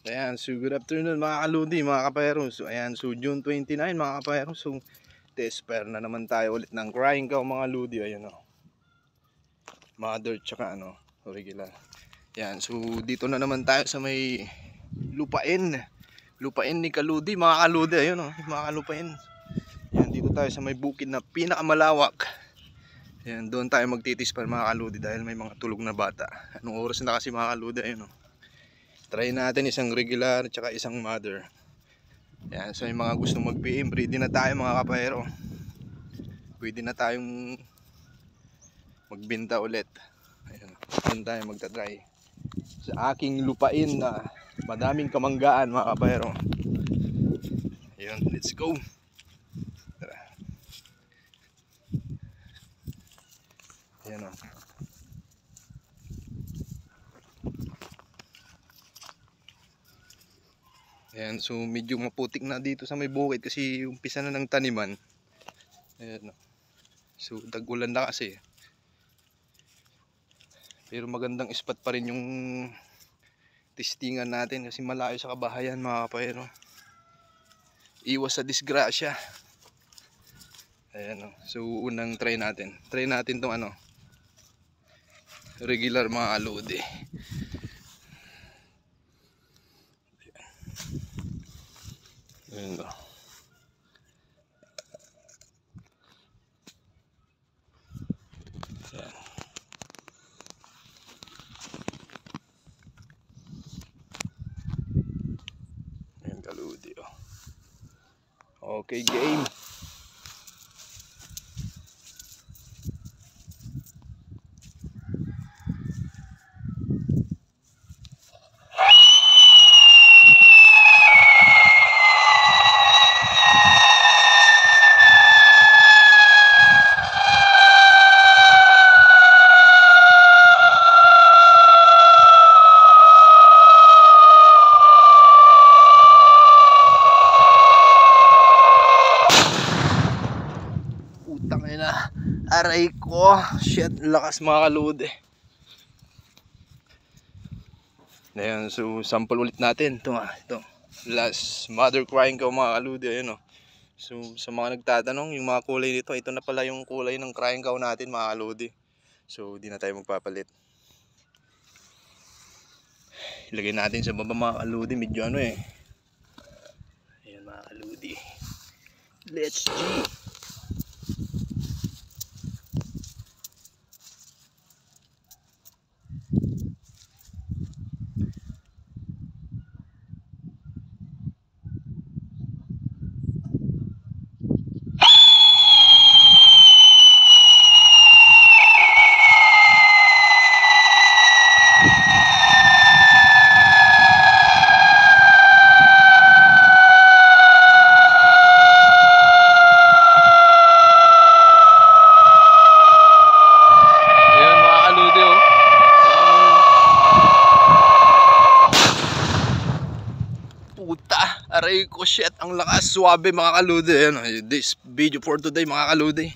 Ayan, so good afternoon mga kaludi, mga kapayro. So ayan, so June 29 mga kapayro. So test-pair na naman tayo ulit ng crying cow mga ludi. Ayan o, mother tsaka regular. Ayan, so dito na naman tayo sa may lupain ni kaludi mga kaludi. Ayan o, mga kalupain. Ayan, dito tayo sa may bukid na pinakamalawak. Ayan, doon tayo magtitis-pair mga kaludi dahil may mga tulog na bata. Anong oras na kasi mga kaludi? Ayan o, try natin isang regular tsaka isang mother. Yan, so yung mga gustong mag-PM, ready na tayo mga kapayro. Pwede na tayong magbenta ulit. Ayan, doon tayo magta-try sa aking lupain na madaming kamanggaan mga kapayro. Ayan, let's go. Tara. Ayan o. Ayan, so medyo maputik na dito sa may bukid kasi umpisa na ng taniman. Ayan, so tag-ulan na kasi. Pero magandang spot pa rin yung testingan natin kasi malayo sa kabahayan mga kapayro. Iwas sa disgrasya. Ayan, so unang try natin. Try natin tong regular mga kaludi. Ayan o. Ayan. Ayan kaludi o. Okay, game. Aray ko, shit, lakas mga kaludi. Ayan, so sample ulit natin ito last mother crying cow mga kaludi. Ayan o. So sa mga nagtatanong yung mga kulay nito, ito na pala yung kulay ng crying cow natin mga kaludi. So di na tayo magpapalit. Ilagay natin sa baba mga kaludi, medyo Ayan mga kaludi, let's G. Puta, aray ko, shit, ang lakas, suwabe mga kaludi. Ayan, this video for today mga kaludi.